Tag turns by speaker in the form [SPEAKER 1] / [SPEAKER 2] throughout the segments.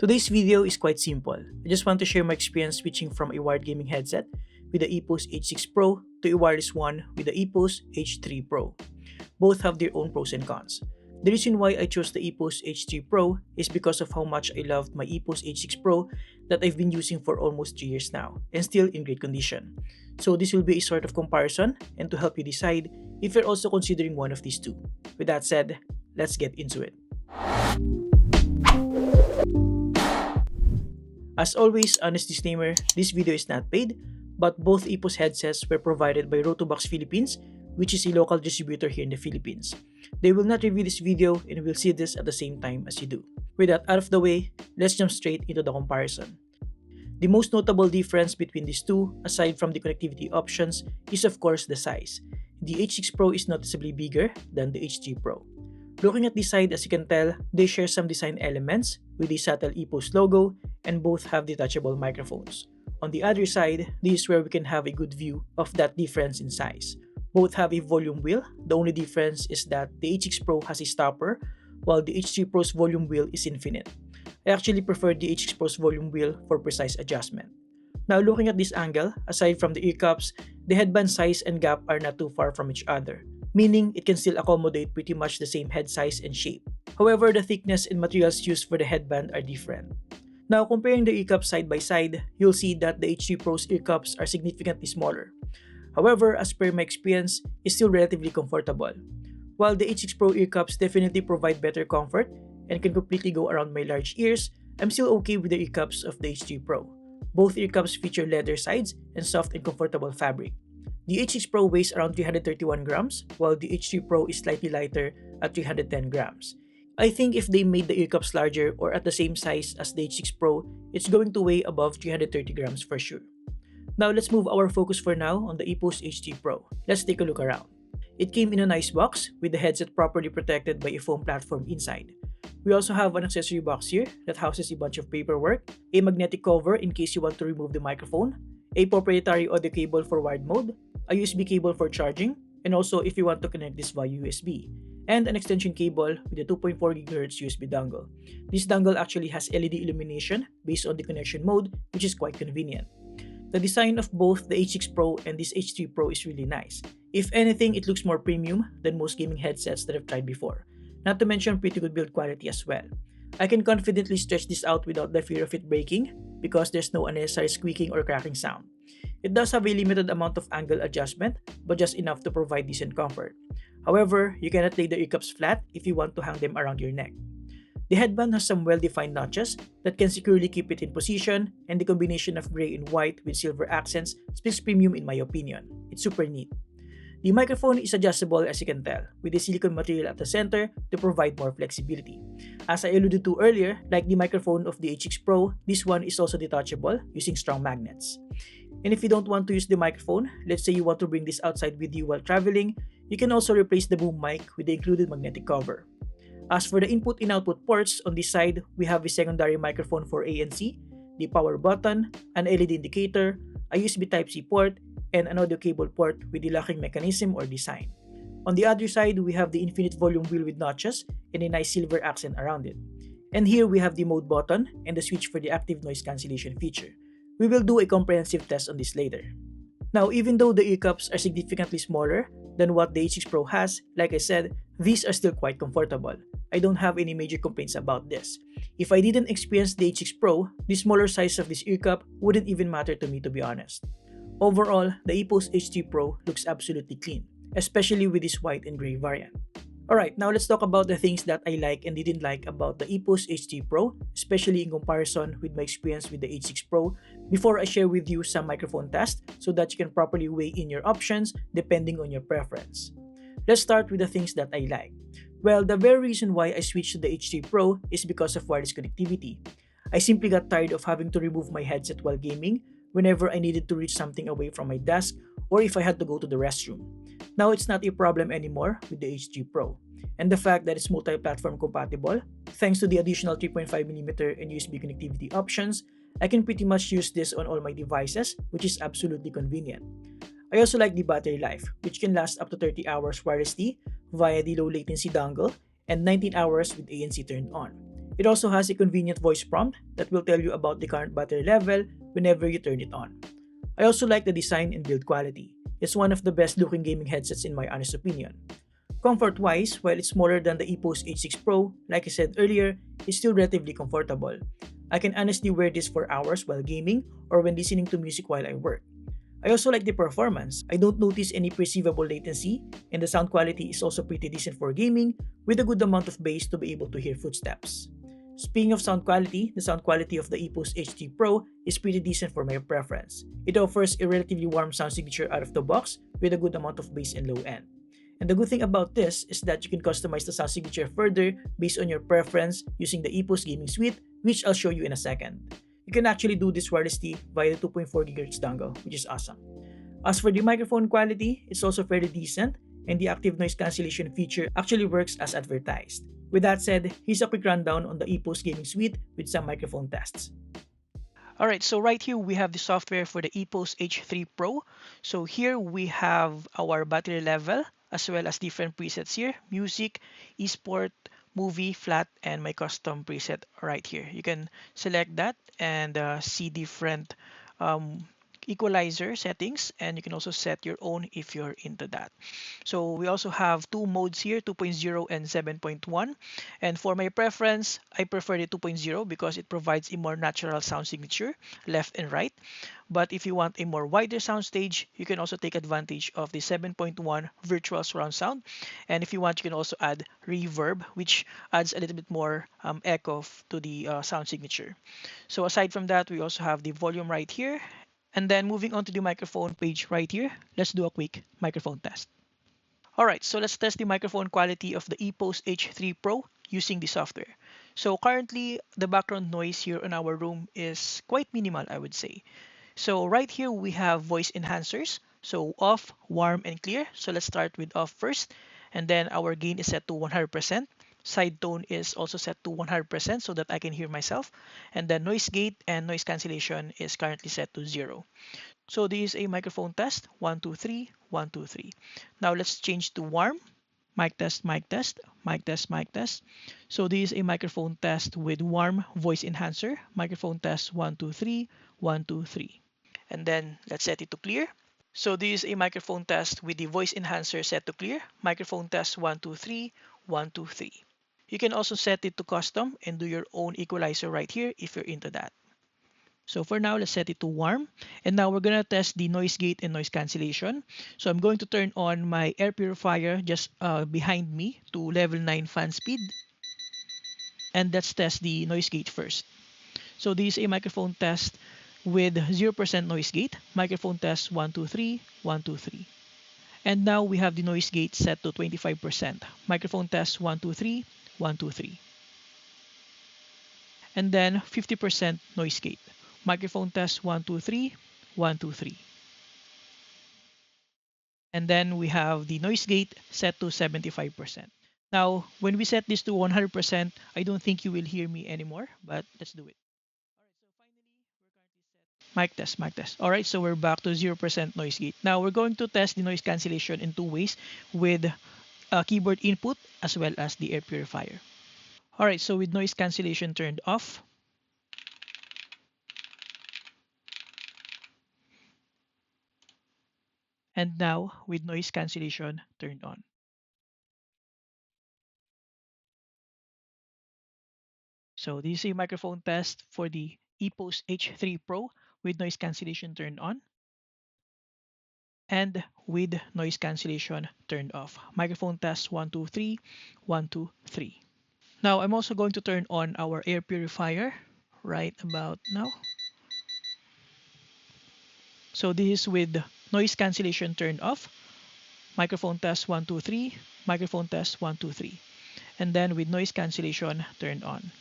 [SPEAKER 1] Today's video is quite simple. I just want to share my experience switching from a wired gaming headset with the Epos H6 Pro to a wireless one with the Epos H3 Pro. Both have their own pros and cons. The reason why I chose the Epos H3 Pro is because of how much I loved my Epos H6 Pro that I've been using for almost 3 years now and still in great condition. So this will be a sort of comparison and to help you decide if you're also considering one of these two. With that said, let's get into it. As always, honest disclaimer, this video is not paid, but both Epos headsets were provided by Rotobox Philippines, which is a local distributor here in the Philippines. They will not review this video and will see this at the same time as you do. With that out of the way, let's jump straight into the comparison. The most notable difference between these two, aside from the connectivity options, is of course the size. The H6 Pro is noticeably bigger than the H3 Pro. Looking at the side, as you can tell, they share some design elements with the subtle Epos logo and both have detachable microphones. On the other side, this is where we can have a good view of that difference in size. Both have a volume wheel. The only difference is that the H6 Pro has a stopper while the H3 Pro's volume wheel is infinite. I actually prefer the H6 Pro's volume wheel for precise adjustment. Now looking at this angle, aside from the ear cups, the headband size and gap are not too far from each other, meaning it can still accommodate pretty much the same head size and shape. However, the thickness and materials used for the headband are different. Now comparing the ear cups side by side, you'll see that the H3 Pro's ear cups are significantly smaller. However, as per my experience, it's still relatively comfortable. While the H6 Pro ear cups definitely provide better comfort and can completely go around my large ears, I'm still okay with the ear cups of the H3 Pro. Both ear cups feature leather sides and soft and comfortable fabric. The H6 Pro weighs around 331 grams, while the H3 Pro is slightly lighter at 310 grams. I think if they made the ear cups larger or at the same size as the H6 Pro, it's going to weigh above 330 grams for sure. Now let's move our focus for now on the Epos H3 Pro. Let's take a look around. It came in a nice box with the headset properly protected by a foam platform inside. We also have an accessory box here that houses a bunch of paperwork, a magnetic cover in case you want to remove the microphone, a proprietary audio cable for wired mode, a USB cable for charging, and also if you want to connect this via USB, and an extension cable with a 2.4 GHz USB dongle. This dongle actually has LED illumination based on the connection mode, which is quite convenient. The design of both the H6 Pro and this H3 Pro is really nice. If anything, it looks more premium than most gaming headsets that I've tried before. Not to mention pretty good build quality as well. I can confidently stretch this out without the fear of it breaking because there's no unnecessary squeaking or cracking sound. It does have a limited amount of angle adjustment, but just enough to provide decent comfort. However, you cannot lay the ear cups flat if you want to hang them around your neck. The headband has some well-defined notches that can securely keep it in position, and the combination of gray and white with silver accents speaks premium in my opinion. It's super neat. The microphone is adjustable as you can tell, with a silicone material at the center to provide more flexibility. As I alluded to earlier, like the microphone of the H6 Pro, this one is also detachable using strong magnets. And if you don't want to use the microphone, let's say you want to bring this outside with you while traveling, you can also replace the boom mic with the included magnetic cover. As for the input and output ports, on this side, we have a secondary microphone for ANC, the power button, an LED indicator, a USB Type-C port, and an audio cable port with the locking mechanism or design. On the other side, we have the infinite volume wheel with notches and a nice silver accent around it. And here we have the mode button and the switch for the active noise cancellation feature. We will do a comprehensive test on this later. Now, even though the ear cups are significantly smaller than what the H6 Pro has, like I said, these are still quite comfortable. I don't have any major complaints about this. If I didn't experience the H6 Pro, the smaller size of this ear cup wouldn't even matter to me, to be honest. Overall, the Epos H3 Pro looks absolutely clean, especially with this white and gray variant. Alright, now let's talk about the things that I like and didn't like about the Epos H3 Pro, especially in comparison with my experience with the H6 Pro, before I share with you some microphone tests so that you can properly weigh in your options depending on your preference. Let's start with the things that I like. Well, the very reason why I switched to the H3 Pro is because of wireless connectivity. I simply got tired of having to remove my headset while gaming whenever I needed to reach something away from my desk or if I had to go to the restroom. Now it's not a problem anymore with the H3 Pro. And the fact that it's multi-platform compatible, thanks to the additional 3.5mm and USB connectivity options, I can pretty much use this on all my devices, which is absolutely convenient. I also like the battery life, which can last up to 30 hours wirelessly via the low latency dongle and 19 hours with ANC turned on. It also has a convenient voice prompt that will tell you about the current battery level whenever you turn it on. I also like the design and build quality. It's one of the best looking gaming headsets in my honest opinion. Comfort-wise, while it's smaller than the EPOS H6 Pro, like I said earlier, it's still relatively comfortable. I can honestly wear this for hours while gaming or when listening to music while I work. I also like the performance. I don't notice any perceivable latency, and the sound quality is also pretty decent for gaming with a good amount of bass to be able to hear footsteps. Speaking of sound quality, the sound quality of the EPOS H3 Pro is pretty decent for my preference. It offers a relatively warm sound signature out of the box with a good amount of bass and low end. And the good thing about this is that you can customize the sound signature further based on your preference using the EPOS Gaming Suite, which I'll show you in a second. You can actually do this wirelessly via the 2.4 GHz dongle, which is awesome. As for the microphone quality, it's also fairly decent, and the active noise cancellation feature actually works as advertised. With that said, here's a quick rundown on the EPOS Gaming Suite with some microphone tests. Alright, so right here we have the software for the EPOS H3 Pro. So here we have our battery level as well as different presets here: music, esport, movie, flat, and my custom preset right here. You can select that and see different um, equalizer settings, and you can also set your own if you're into that. So we also have two modes here, 2.0 and 7.1. And for my preference, I prefer the 2.0 because it provides a more natural sound signature, left and right. But if you want a more wider sound stage, you can also take advantage of the 7.1 virtual surround sound. And if you want, you can also add reverb, which adds a little bit more echo to the sound signature. So aside from that, we also have the volume right here. And then moving on to the microphone page right here, let's do a quick microphone test. Alright, so let's test the microphone quality of the EPOS H3 Pro using the software. So currently, the background noise here in our room is quite minimal, I would say. So right here, we have voice enhancers. So off, warm, and clear. So let's start with off first. And then our gain is set to 100%. Side tone is also set to 100% so that I can hear myself. And then noise gate and noise cancellation is currently set to 0. So this is a microphone test. 1, 2, 3, 1, 2, 3. Now let's change to warm. Mic test, mic test, mic test, mic test. So this is a microphone test with warm voice enhancer. Microphone test 1, 2, 3, 1, 2, 3. And then let's set it to clear. So this is a microphone test with the voice enhancer set to clear. Microphone test 1, 2, 3, 1, 2, 3. You can also set it to custom and do your own equalizer right here if you're into that. So for now, let's set it to warm. And now we're going to test the noise gate and noise cancellation. So I'm going to turn on my air purifier just behind me to level 9 fan speed. And let's test the noise gate first. So this is a microphone test with 0% noise gate. Microphone test 1, 2, 3, 1, 2, 3. And now we have the noise gate set to 25%. Microphone test 1, 2, 3, 1, 2, 3. And then 50% noise gate. Microphone test 1, 2, 3, 1, 2, 3. And then we have the noise gate set to 75%. Now, when we set this to 100%, I don't think you will hear me anymore, but let's do it. Mic test, mic test. All right, so we're back to 0% noise gate. Now, we're going to test the noise cancellation in two ways with keyboard input as well as the air purifier. All right, so with noise cancellation turned off, and now with noise cancellation turned on. So this is a microphone test for the EPOS H3 Pro with noise cancellation turned on and with noise cancellation turned off. Microphone test 1, 2, 3, 1, 2, 3. Now I'm also going to turn on our air purifier right about now. So this is with noise cancellation turned off. Microphone test 1, 2, 3. Microphone test 1, 2, 3. And then with noise cancellation turned on.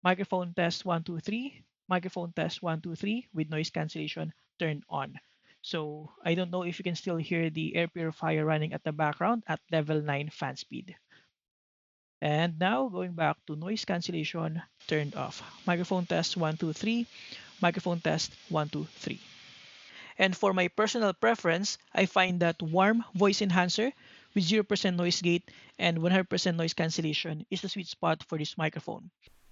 [SPEAKER 1] Microphone test 1, 2, 3. Microphone test 1, 2, 3 with noise cancellation turned on. So I don't know if you can still hear the air purifier running at the background at level 9 fan speed. And now going back to noise cancellation turned off. Microphone test 1, 2, 3. Microphone test 1, 2, 3. And for my personal preference, I find that warm voice enhancer with 0% noise gate and 100% noise cancellation is the sweet spot for this microphone.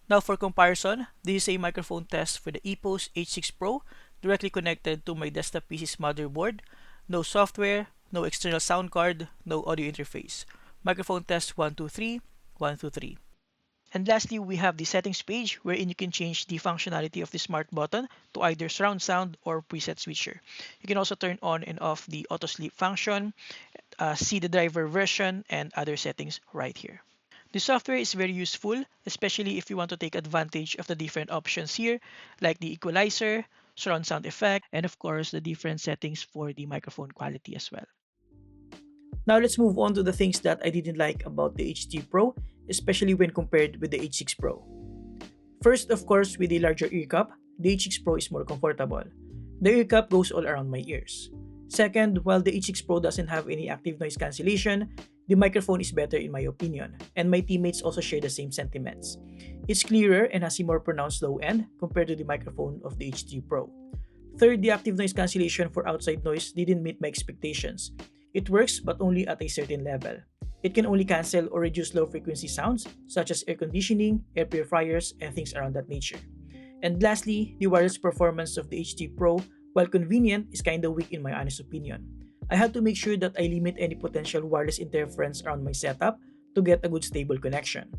[SPEAKER 1] Now for comparison, this is a microphone test for the EPOS H6 Pro directly connected to my desktop PC's motherboard. No software, no external sound card, no audio interface. Microphone test 1, 2, 3, 1, 2, 3. And lastly, we have the settings page wherein you can change the functionality of the smart button to either surround sound or preset switcher. You can also turn on and off the auto sleep function, see the driver version, and other settings right here. The software is very useful, especially if you want to take advantage of the different options here, like the equalizer, surround sound effect, and of course the different settings for the microphone quality as well. Now let's move on to the things that I didn't like about the H3 Pro, especially when compared with the H6 Pro. First, of course, with the larger ear cup, the H6 Pro is more comfortable. The ear cup goes all around my ears. Second, while the H6 Pro doesn't have any active noise cancellation, the microphone is better in my opinion, and my teammates also share the same sentiments. It's clearer and has a more pronounced low end compared to the microphone of the H3 Pro. Third, the active noise cancellation for outside noise didn't meet my expectations. It works but only at a certain level. It can only cancel or reduce low frequency sounds such as air conditioning, air purifiers, and things around that nature. And lastly, the wireless performance of the H3 Pro, while convenient, is kinda weak in my honest opinion. I had to make sure that I limit any potential wireless interference around my setup to get a good stable connection.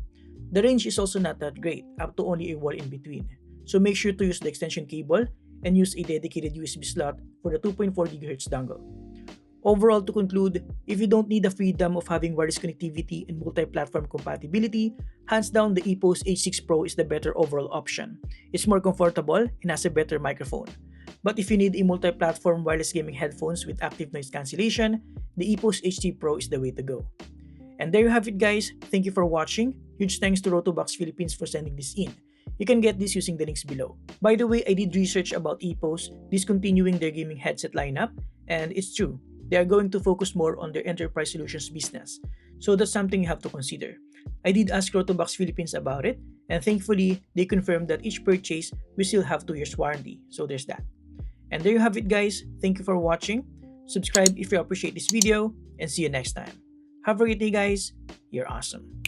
[SPEAKER 1] The range is also not that great, up to only a wall in between. So make sure to use the extension cable and use a dedicated USB slot for the 2.4 GHz dongle. Overall, to conclude, if you don't need the freedom of having wireless connectivity and multi-platform compatibility, hands down the EPOS H6 Pro is the better overall option. It's more comfortable and has a better microphone. But if you need a multi-platform wireless gaming headphones with active noise cancellation, the EPOS H3 Pro is the way to go. And there you have it guys, thank you for watching. Huge thanks to Rotobox Philippines for sending this in. You can get this using the links below. By the way, I did research about EPOS discontinuing their gaming headset lineup, and it's true. They are going to focus more on their enterprise solutions business. So that's something you have to consider. I did ask Rotobox Philippines about it, and thankfully, they confirmed that each purchase will still have 2 years warranty. So there's that. And there you have it guys, thank you for watching. Subscribe if you appreciate this video, and see you next time. Have a great day guys, you're awesome.